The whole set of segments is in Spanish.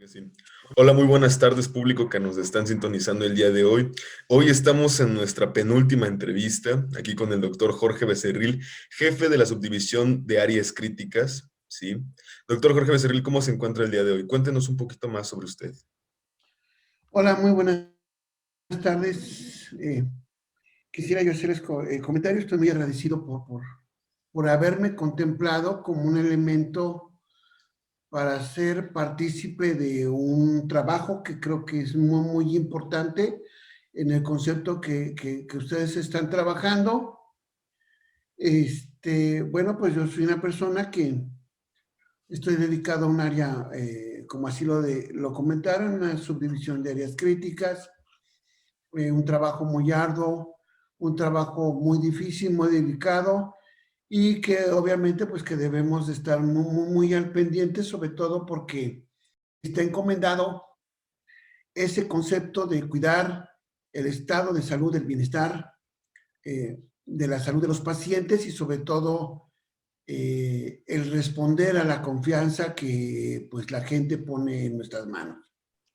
Que sí. Hola, muy buenas tardes, público que nos están sintonizando el día de hoy. Hoy estamos en nuestra penúltima entrevista, aquí con el doctor Jorge Becerril, jefe de la subdivisión de áreas críticas, ¿sí? Doctor Jorge Becerril, ¿cómo se encuentra el día de hoy? Cuéntenos un poquito más sobre usted. Hola, muy buenas tardes. Quisiera yo hacerles comentarios. Estoy muy agradecido por haberme contemplado como un elemento para ser partícipe de un trabajo que creo que es muy importante en el concepto que ustedes están trabajando. Bueno, pues yo soy una persona que estoy dedicado a un área, como así lo comentaron, una subdivisión de áreas críticas. Un trabajo muy arduo, un trabajo muy difícil, muy delicado y que obviamente pues que debemos de estar muy al pendiente, sobre todo porque está encomendado ese concepto de cuidar el estado de salud, el bienestar de la salud de los pacientes y sobre todo el responder a la confianza que pues la gente pone en nuestras manos.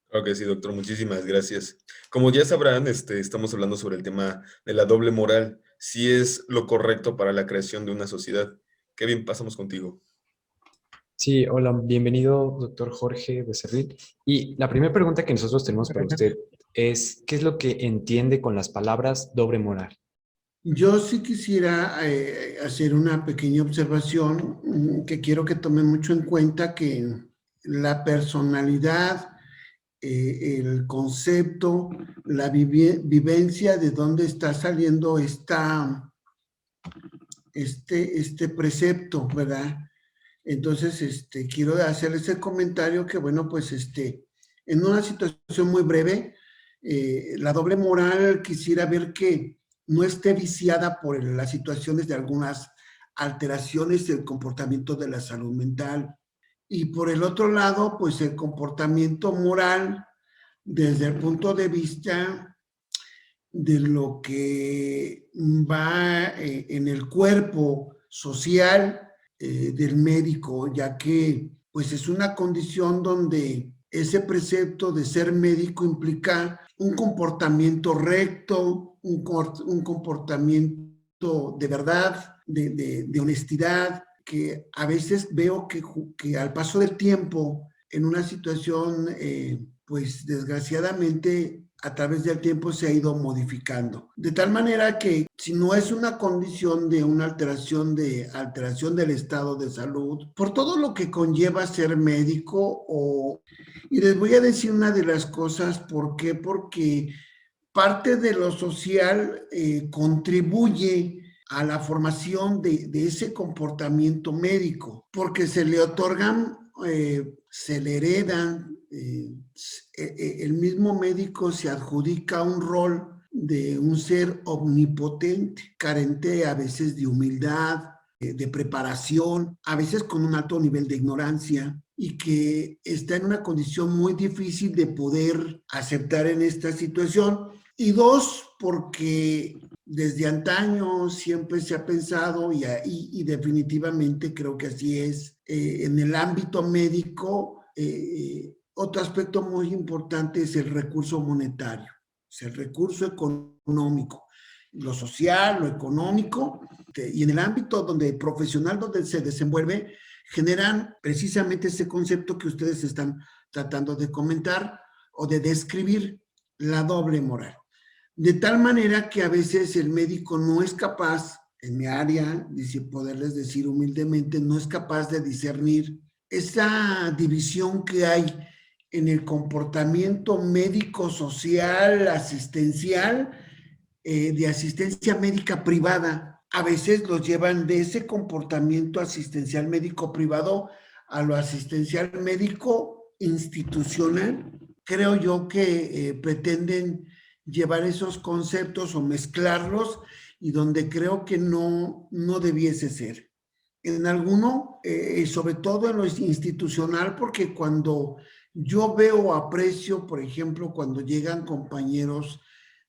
Claro que sí, doctor, muchísimas gracias. Como ya sabrán, estamos hablando sobre el tema de la doble moral, si es lo correcto para la creación de una sociedad. Kevin, pasamos contigo. Sí, hola, bienvenido, doctor Jorge Becerril. Y la primera pregunta que nosotros tenemos para usted es, ¿qué es lo que entiende con las palabras doble moral? Yo sí quisiera hacer una pequeña observación que quiero que tomen mucho en cuenta que la personalidad, el concepto, la vivencia de dónde está saliendo este precepto, ¿verdad? Entonces, quiero hacerles el comentario que, bueno, pues, en una situación muy breve, la doble moral quisiera ver que no esté viciada por las situaciones de algunas alteraciones del comportamiento de la salud mental. Y por el otro lado, pues el comportamiento moral desde el punto de vista de lo que va en el cuerpo social del médico, ya que pues es una condición donde ese precepto de ser médico implica un comportamiento recto, un comportamiento de verdad, de honestidad, que a veces veo que al paso del tiempo, en una situación, pues desgraciadamente a través del tiempo se ha ido modificando. De tal manera que si no es una condición de una alteración del estado de salud, por todo lo que conlleva ser médico, y les voy a decir una de las cosas, ¿por qué? Porque parte de lo social contribuye a la formación de ese comportamiento médico, porque se le otorgan, se le heredan, el mismo médico se adjudica un rol de un ser omnipotente, carente a veces de humildad, de preparación, a veces con un alto nivel de ignorancia y que está en una condición muy difícil de poder aceptar en esta situación. Y dos, porque desde antaño siempre se ha pensado y definitivamente creo que así es, en el ámbito médico, otro aspecto muy importante es el recurso monetario, es el recurso económico, lo social, lo económico, y en el ámbito donde profesional donde se desenvuelve, generan precisamente ese concepto que ustedes están tratando de comentar o de describir, la doble moral. De tal manera que a veces el médico no es capaz, en mi área, poderles decir humildemente, no es capaz de discernir esa división que hay en el comportamiento médico, social, asistencial, de asistencia médica privada. A veces los llevan de ese comportamiento asistencial médico privado a lo asistencial médico institucional. Creo yo que pretenden llevar esos conceptos o mezclarlos y donde creo que no debiese ser. En alguno, sobre todo en lo institucional, porque cuando yo veo o aprecio, por ejemplo, cuando llegan compañeros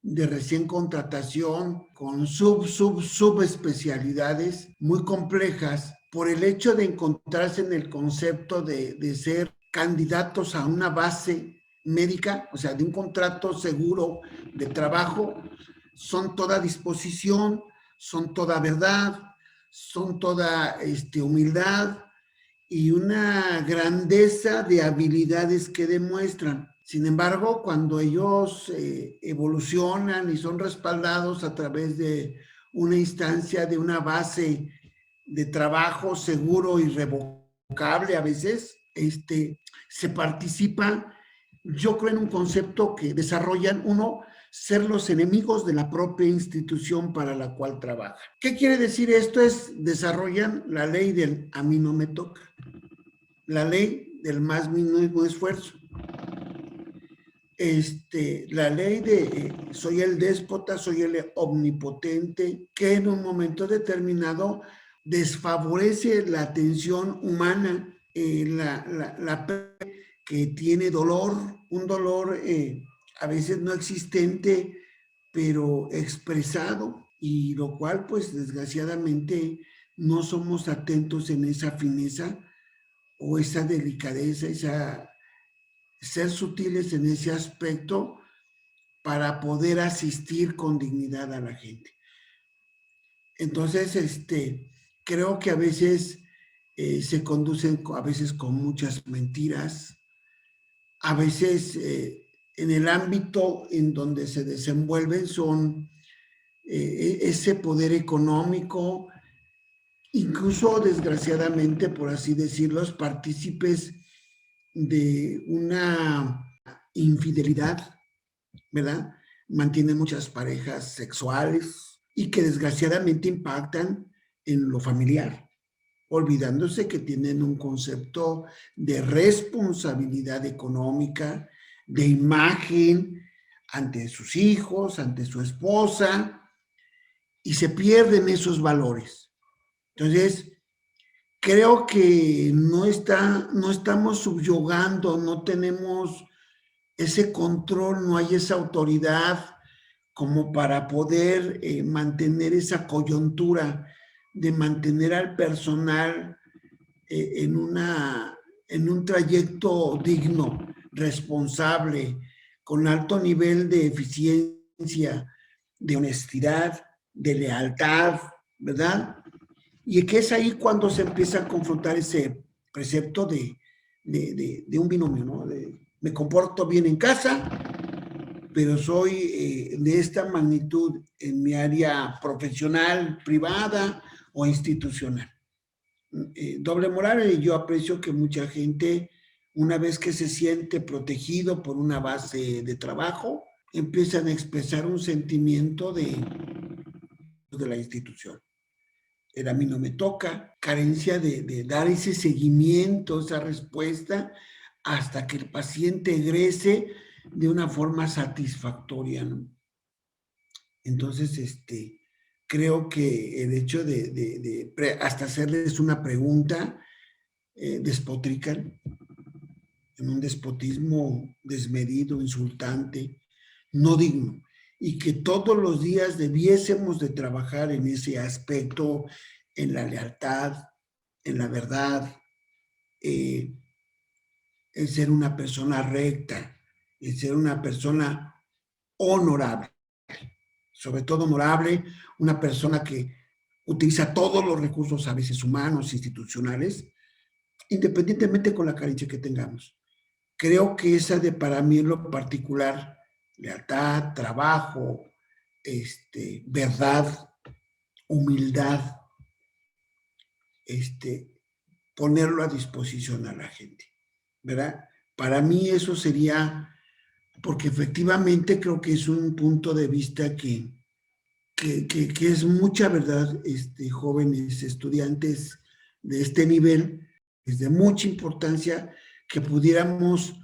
de recién contratación con subespecialidades muy complejas, por el hecho de encontrarse en el concepto de ser candidatos a una base médica, o sea, de un contrato seguro de trabajo, son toda disposición, son toda verdad, son toda humildad y una grandeza de habilidades que demuestran. Sin embargo, cuando ellos evolucionan y son respaldados a través de una instancia, de una base de trabajo seguro, irrevocable a veces, se participa, yo creo en un concepto que desarrollan, uno, ser los enemigos de la propia institución para la cual trabaja. ¿Qué quiere decir esto? Desarrollan la ley del a mí no me toca, la ley del más mínimo esfuerzo, la ley de soy el déspota, soy el omnipotente, que en un momento determinado desfavorece la atención humana, que tiene dolor, un dolor a veces no existente, pero expresado, y lo cual pues desgraciadamente no somos atentos en esa fineza o esa delicadeza, ser sutiles en ese aspecto para poder asistir con dignidad a la gente. Entonces, creo que a veces se conducen a veces con muchas mentiras, a veces en el ámbito en donde se desenvuelven son ese poder económico, incluso desgraciadamente, por así decirlo, partícipes de una infidelidad, ¿verdad? Mantienen muchas parejas sexuales y que desgraciadamente impactan en lo familiar, olvidándose que tienen un concepto de responsabilidad económica, de imagen ante sus hijos, ante su esposa, y se pierden esos valores. Entonces, creo que no estamos subyugando, no tenemos ese control, no hay esa autoridad como para poder mantener esa coyuntura de mantener al personal en un trayecto digno, responsable, con alto nivel de eficiencia, de honestidad, de lealtad, ¿verdad? Y que es ahí cuando se empieza a confrontar ese precepto de un binomio, ¿no? Me comporto bien en casa, pero soy de esta magnitud en mi área profesional, privada o institucional. Doble moral, y yo aprecio que mucha gente, una vez que se siente protegido por una base de trabajo, empiezan a expresar un sentimiento de la institución. A mí no me toca, carencia de dar ese seguimiento, esa respuesta, hasta que el paciente egrese de una forma satisfactoria, ¿no? Entonces, creo que el hecho de hasta hacerles una pregunta, despotrican en un despotismo desmedido, insultante, no digno, y que todos los días debiésemos de trabajar en ese aspecto, en la lealtad, en la verdad, en ser una persona recta, en ser una persona honorable, sobre todo honorable, una persona que utiliza todos los recursos a veces humanos, institucionales, independientemente con la carencia que tengamos. Creo que esa para mí en lo particular, lealtad, trabajo, verdad, humildad, ponerlo a disposición a la gente, ¿verdad? Para mí eso sería, porque efectivamente creo que es un punto de vista que es mucha verdad, jóvenes estudiantes de este nivel, es de mucha importancia que pudiéramos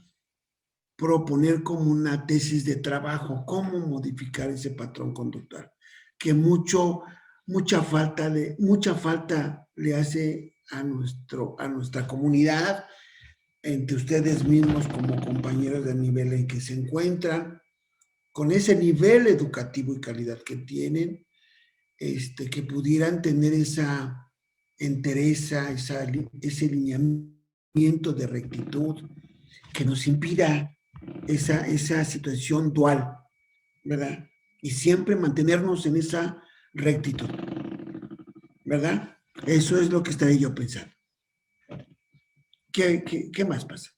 proponer como una tesis de trabajo, cómo modificar ese patrón conductual, que mucha falta le hace a nuestra comunidad, entre ustedes mismos como compañeros del nivel en que se encuentran, con ese nivel educativo y calidad que tienen, que pudieran tener esa entereza, ese lineamiento de rectitud, que nos impida esa situación dual, ¿verdad? Y siempre mantenernos en esa rectitud, ¿verdad? Eso es lo que estaré yo pensando. ¿Qué más pasa?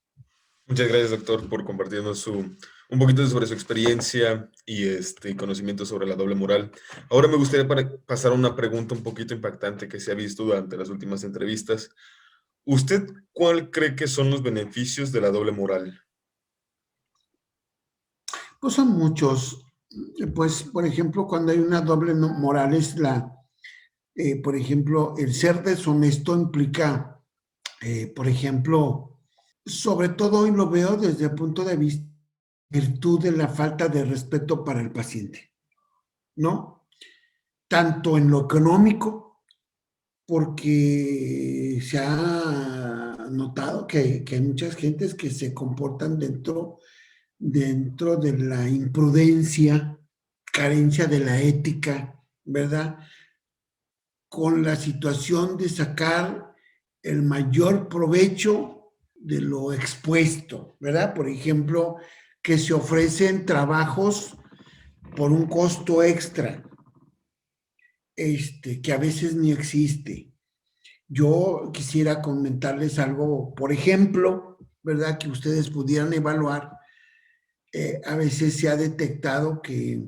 Muchas gracias, doctor, por compartirnos un poquito sobre su experiencia y conocimiento sobre la doble moral. Ahora me gustaría pasar a una pregunta un poquito impactante que se ha visto durante las últimas entrevistas. ¿Usted cuál cree que son los beneficios de la doble moral? Pues son muchos. Pues, por ejemplo, cuando hay una doble moral es por ejemplo, el ser deshonesto implica, por ejemplo, sobre todo hoy lo veo desde el punto de vista virtud de la falta de respeto para el paciente, ¿no? Tanto en lo económico, porque se ha notado que hay muchas gentes que se comportan dentro de la imprudencia, carencia de la ética, ¿verdad? Con la situación de sacar el mayor provecho de lo expuesto, ¿verdad? Por ejemplo, que se ofrecen trabajos por un costo extra, que a veces ni existe. Yo quisiera comentarles algo, por ejemplo, ¿verdad? Que ustedes pudieran evaluar. A veces se ha detectado que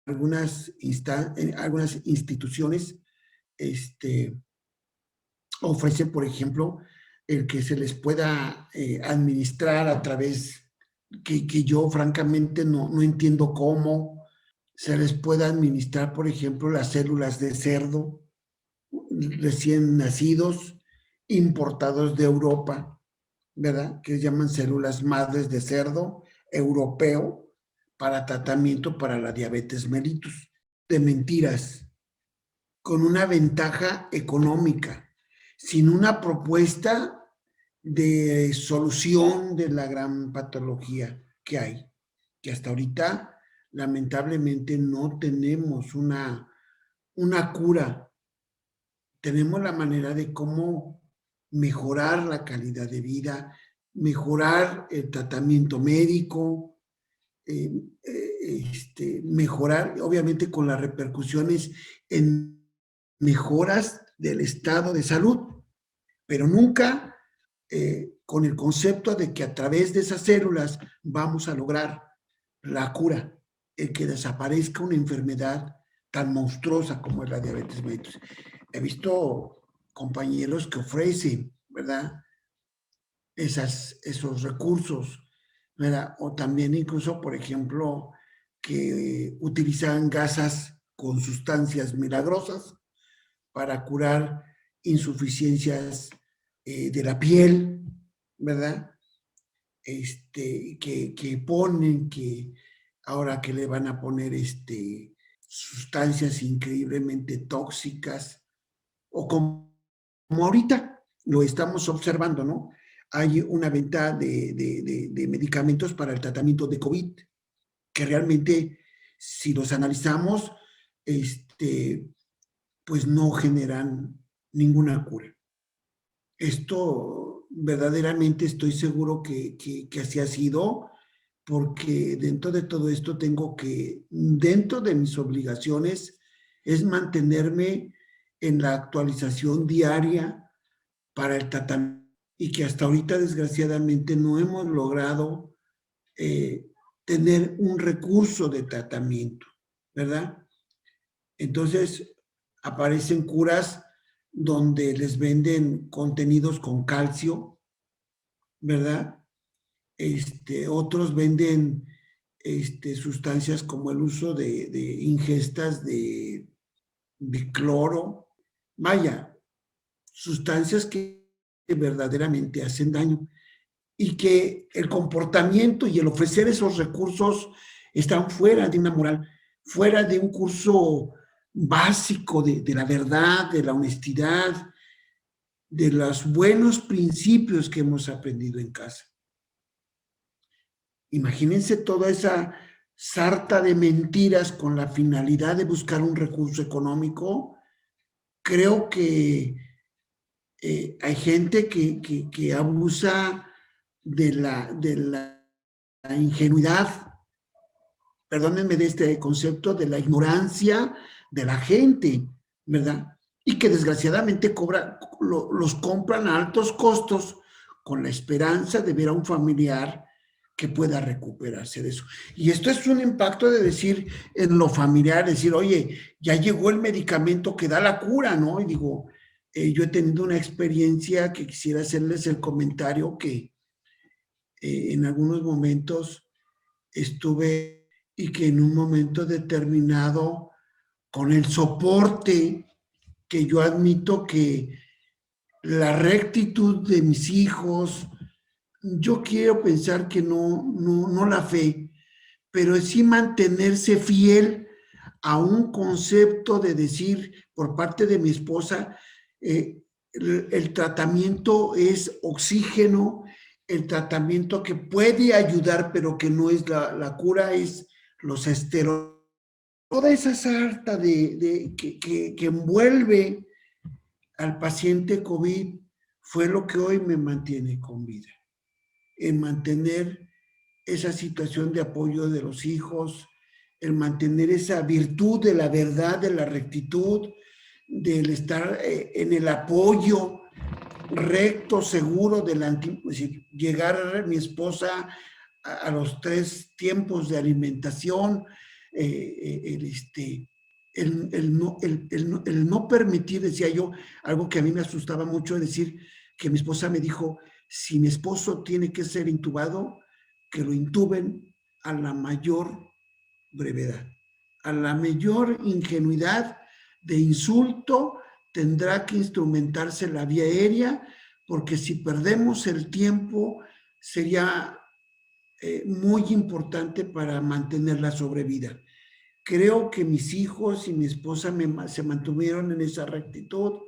algunas instituciones ofrecen, por ejemplo, el que se les pueda administrar a través, que yo francamente no entiendo cómo, se les pueda administrar, por ejemplo, las células de cerdo recién nacidos, importados de Europa, ¿verdad? Que llaman células madres de cerdo europeo para tratamiento para la diabetes mellitus. De mentiras, con una ventaja económica, sin una propuesta de solución de la gran patología que hay, que hasta ahorita lamentablemente no tenemos una cura. Tenemos la manera de cómo mejorar la calidad de vida, mejorar el tratamiento médico, mejorar, obviamente, con las repercusiones en mejoras del estado de salud, pero nunca con el concepto de que a través de esas células vamos a lograr la cura, el que desaparezca una enfermedad tan monstruosa como es la diabetes mellitus. He visto compañeros que ofrecen, ¿verdad? Esos recursos, ¿verdad? O también incluso, por ejemplo, que utilizan gasas con sustancias milagrosas para curar insuficiencias de la piel, ¿verdad? Que ponen que ahora que le van a poner sustancias increíblemente tóxicas, o como ahorita lo estamos observando, ¿no? Hay una venta de medicamentos para el tratamiento de COVID, que realmente, si los analizamos, pues no generan ninguna cura. Esto verdaderamente estoy seguro que así ha sido, porque dentro de todo esto tengo que, dentro de mis obligaciones, es mantenerme en la actualización diaria para el tratamiento, y que hasta ahorita desgraciadamente no hemos logrado tener un recurso de tratamiento, ¿verdad? Entonces aparecen curas donde les venden contenidos con calcio, ¿verdad? Otros venden sustancias como el uso de ingestas de cloro, vaya, sustancias que verdaderamente hacen daño, y que el comportamiento y el ofrecer esos recursos están fuera de una moral, fuera de un curso básico de la verdad, de la honestidad, de los buenos principios que hemos aprendido en casa. Imagínense toda esa sarta de mentiras con la finalidad de buscar un recurso económico. Creo que hay gente que abusa de la ingenuidad, perdónenme de este concepto, de la ignorancia de la gente, ¿verdad? Y que desgraciadamente los compran a altos costos con la esperanza de ver a un familiar que pueda recuperarse de eso. Y esto es un impacto de decir en lo familiar, decir, oye, ya llegó el medicamento que da la cura, ¿no? Y digo, yo he tenido una experiencia que quisiera hacerles el comentario que en algunos momentos estuve y que en un momento determinado, con el soporte que yo admito que la rectitud de mis hijos, yo quiero pensar que no la fe, pero sí mantenerse fiel a un concepto de decir por parte de mi esposa, el tratamiento es oxígeno, el tratamiento que puede ayudar, pero que no es la cura, es los esteroides. Toda esa sarta que envuelve al paciente COVID fue lo que hoy me mantiene con vida, en mantener esa situación de apoyo de los hijos, el mantener esa virtud de la verdad, de la rectitud, del estar en el apoyo recto, seguro, es decir, llegar a mi esposa a los 3 tiempos de alimentación, el no permitir, decía yo, algo que a mí me asustaba mucho, decir que mi esposa me dijo, si mi esposo tiene que ser intubado, que lo intuben a la mayor brevedad, a la mayor ingenuidad de insulto, tendrá que instrumentarse la vía aérea, porque si perdemos el tiempo sería muy importante para mantener la sobrevida. Creo que mis hijos y mi esposa se mantuvieron en esa rectitud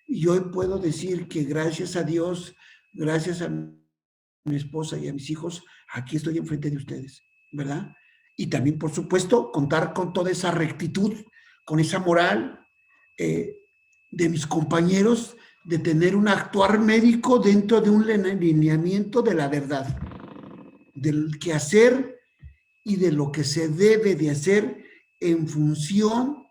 y hoy puedo decir que gracias a Dios, gracias a mi esposa y a mis hijos, aquí estoy enfrente de ustedes, ¿verdad? Y también, por supuesto, contar con toda esa rectitud, con esa moral eh, de mis compañeros, de tener un actuar médico dentro de un lineamiento de la verdad, del que hacer y de lo que se debe de hacer en función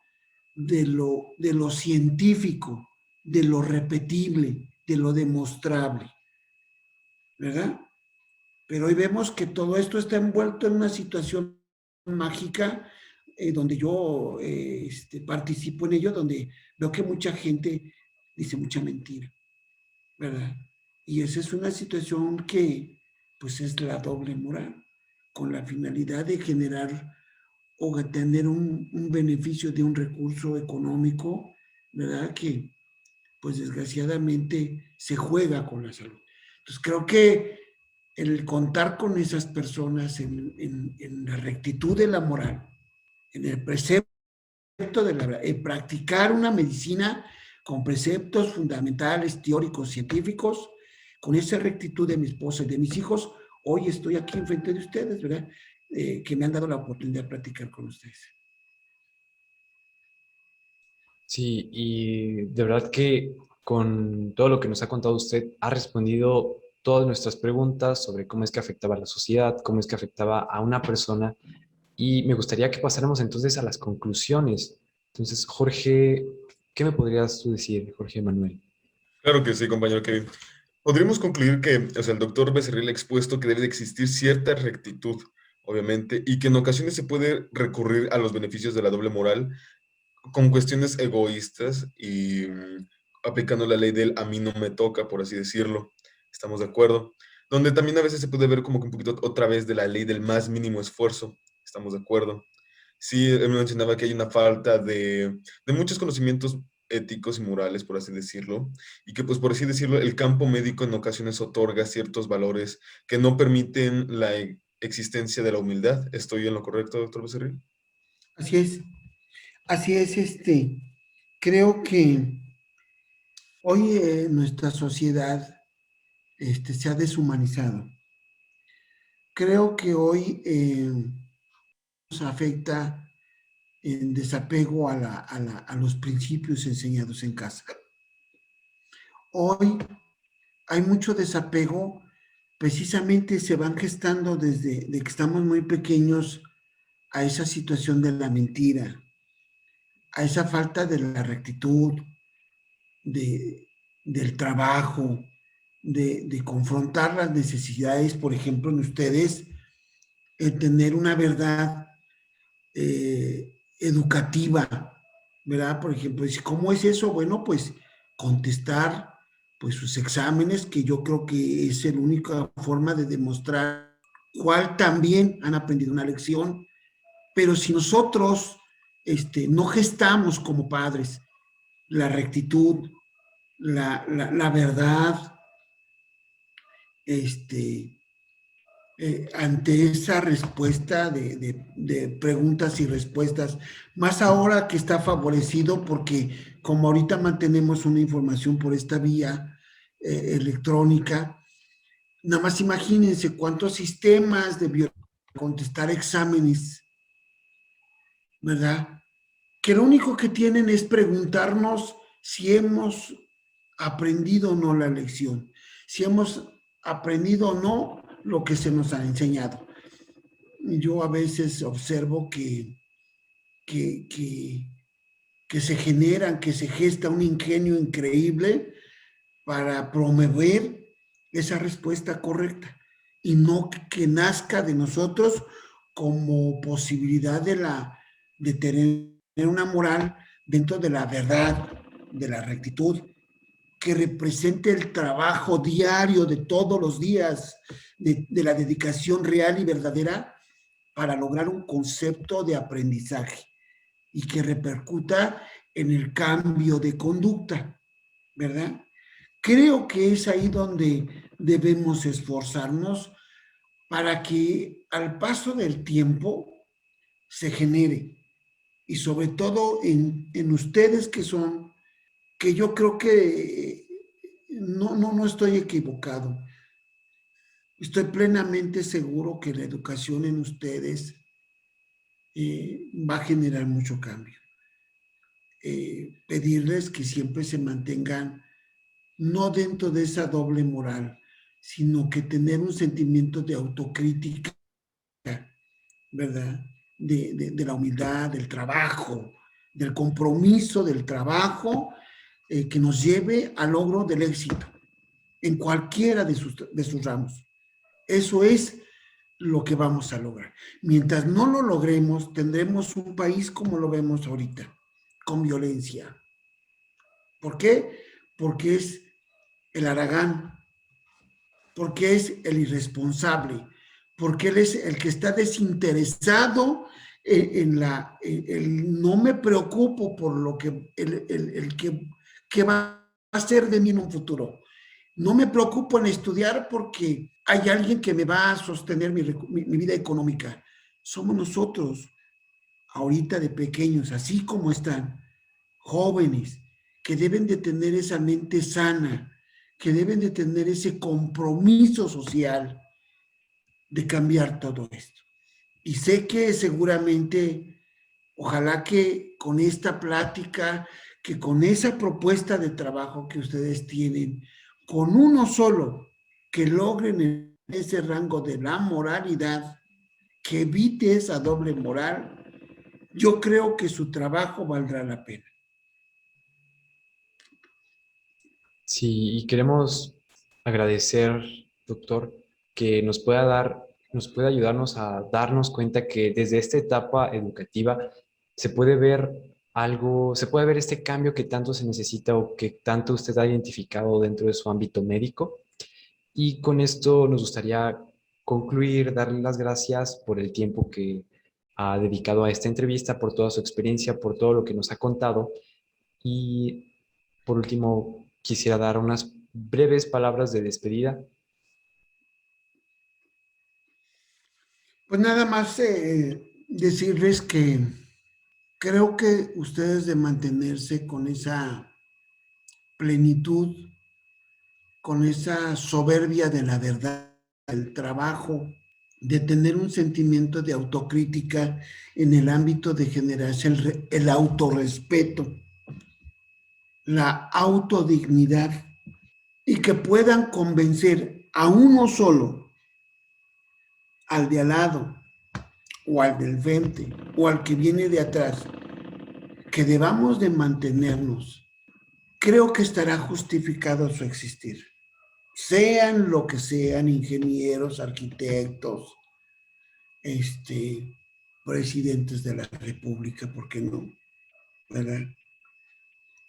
de lo científico, de lo repetible, de lo demostrable, ¿verdad? Pero hoy vemos que todo esto está envuelto en una situación mágica donde yo participo en ello, donde veo que mucha gente dice mucha mentira, ¿verdad? Y esa es una situación que pues es la doble moral, con la finalidad de generar o de tener un beneficio de un recurso económico, ¿verdad? Que pues desgraciadamente se juega con la salud. Entonces creo que el contar con esas personas en la rectitud de la moral, en el precepto de la verdad, en practicar una medicina con preceptos fundamentales, teóricos, científicos, con esa rectitud de mi esposa y de mis hijos, hoy estoy aquí enfrente de ustedes, ¿verdad? Que me han dado la oportunidad de practicar con ustedes. Sí, y de verdad que con todo lo que nos ha contado usted, ha respondido todas nuestras preguntas sobre cómo es que afectaba a la sociedad, cómo es que afectaba a una persona. Y me gustaría que pasáramos entonces a las conclusiones. Entonces, Jorge, ¿qué me podrías tú decir, Jorge Manuel? Claro que sí, compañero Kevin. Podríamos concluir que, o sea, el doctor Becerril ha expuesto que debe de existir cierta rectitud, obviamente, y que en ocasiones se puede recurrir a los beneficios de la doble moral con cuestiones egoístas y aplicando la ley del a mí no me toca, por así decirlo. Estamos de acuerdo. Donde también a veces se puede ver como que un poquito otra vez de la ley del más mínimo esfuerzo. Estamos de acuerdo. Sí, él mencionaba que hay una falta de muchos conocimientos éticos y morales, por así decirlo, y que, pues, por así decirlo, el campo médico en ocasiones otorga ciertos valores que no permiten la existencia de la humildad. ¿Estoy en lo correcto, doctor Becerril? Así es, así es, creo que hoy nuestra sociedad se ha deshumanizado. Creo que hoy nos afecta en desapego a los principios enseñados en casa. Hoy hay mucho desapego precisamente se van gestando desde que estamos muy pequeños a esa situación de la mentira, a esa falta de la rectitud, del trabajo, de confrontar las necesidades, por ejemplo, en ustedes, el tener una verdad educativa, ¿verdad? Por ejemplo, ¿cómo es eso? Bueno, pues contestar pues sus exámenes, que yo creo que es la única forma de demostrar cuál también han aprendido una lección, pero si nosotros no gestamos como padres la rectitud, la verdad, ante esa respuesta de preguntas y respuestas, más ahora que está favorecido porque como ahorita mantenemos una información por esta vía electrónica, nada más imagínense cuántos sistemas de contestar exámenes, ¿verdad? Que lo único que tienen es preguntarnos si hemos aprendido o no la lección, si hemos aprendido o no lo que se nos ha enseñado. Yo a veces observo que, que, que se generan, que se gesta un ingenio increíble para promover esa respuesta correcta y no que nazca de nosotros como posibilidad de tener una moral dentro de la verdad, de la rectitud, que represente el trabajo diario de todos los días, de la dedicación real y verdadera para lograr un concepto de aprendizaje y que repercuta en el cambio de conducta, ¿verdad? Creo que es ahí donde debemos esforzarnos para que al paso del tiempo se genere y sobre todo en ustedes que yo creo que no estoy equivocado. Estoy plenamente seguro que la educación en ustedes va a generar mucho cambio. Pedirles que siempre se mantengan no dentro de esa doble moral, sino que tener un sentimiento de autocrítica, ¿verdad? De la humildad, del trabajo, del compromiso del trabajo que nos lleve al logro del éxito en cualquiera de sus ramos. Eso es lo que vamos a lograr. Mientras no lo logremos, tendremos un país como lo vemos ahorita, con violencia. ¿Por qué? Porque es el haragán, porque es el irresponsable, porque él es el que está desinteresado no me preocupo por lo que que va a ser de mí en un futuro. No me preocupo en estudiar porque hay alguien que me va a sostener mi vida económica. Somos nosotros, ahorita de pequeños, así como están, jóvenes, que deben de tener esa mente sana, que deben de tener ese compromiso social de cambiar todo esto. Y sé que seguramente, ojalá que con esta plática, que con esa propuesta de trabajo que ustedes tienen, con uno solo, que logren ese rango de la moralidad, que evite esa doble moral, yo creo que su trabajo valdrá la pena. Sí, y queremos agradecer, doctor, que nos pueda ayudarnos a darnos cuenta que desde esta etapa educativa se puede ver algo, se puede ver este cambio que tanto se necesita o que tanto usted ha identificado dentro de su ámbito médico. Y con esto nos gustaría concluir, darle las gracias por el tiempo que ha dedicado a esta entrevista, por toda su experiencia, por todo lo que nos ha contado. Y por último, quisiera dar unas breves palabras de despedida. Pues nada más decirles que creo que ustedes de mantenerse con esa plenitud, con esa soberbia de la verdad, el trabajo, de tener un sentimiento de autocrítica en el ámbito de generarse el autorrespeto, la autodignidad y que puedan convencer a uno solo, al de al lado, o al del frente, o al que viene de atrás, que debamos de mantenernos, creo que estará justificado su existir. Sean lo que sean, ingenieros, arquitectos, presidentes de la República, ¿por qué no? ¿Verdad?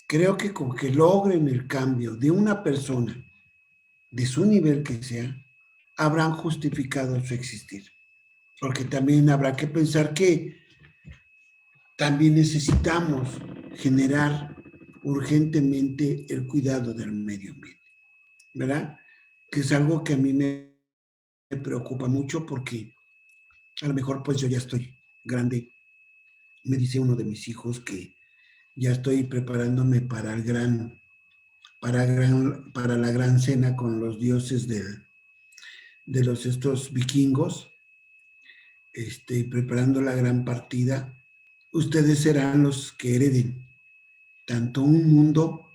Creo que con que logren el cambio de una persona, de su nivel que sea, habrán justificado su existir. Porque también habrá que pensar que también necesitamos generar urgentemente el cuidado del medio ambiente, ¿verdad? Que es algo que a mí me preocupa mucho porque a lo mejor pues yo ya estoy grande. Me dice uno de mis hijos que ya estoy preparándome para para la gran cena con los dioses de estos vikingos, preparando la gran partida. Ustedes serán los que hereden tanto un mundo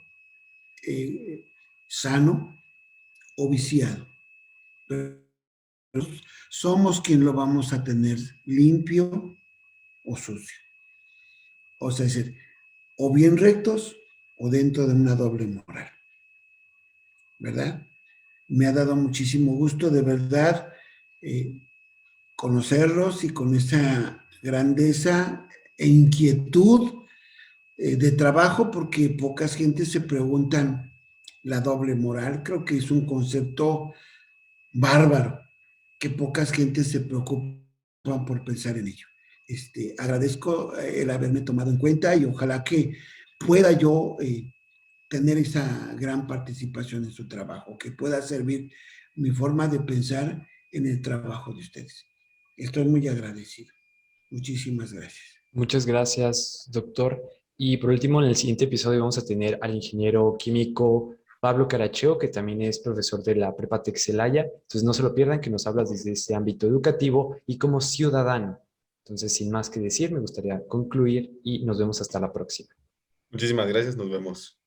sano o viciado. Pero somos quien lo vamos a tener limpio o sucio. O sea, es decir, o bien rectos o dentro de una doble moral. ¿Verdad? Me ha dado muchísimo gusto, de verdad, conocerlos y con esa grandeza e inquietud de trabajo, porque pocas gentes se preguntan la doble moral. Creo que es un concepto bárbaro, que pocas gentes se preocupan por pensar en ello. Agradezco el haberme tomado en cuenta y ojalá que pueda yo tener esa gran participación en su trabajo, que pueda servir mi forma de pensar en el trabajo de ustedes. Estoy muy agradecido. Muchísimas gracias. Muchas gracias, doctor. Y por último, en el siguiente episodio vamos a tener al ingeniero químico Pablo Caracheo, que también es profesor de la Prepa Tec Celaya. Entonces no se lo pierdan, que nos habla desde ese ámbito educativo y como ciudadano. Entonces, sin más que decir, me gustaría concluir y nos vemos hasta la próxima. Muchísimas gracias, nos vemos.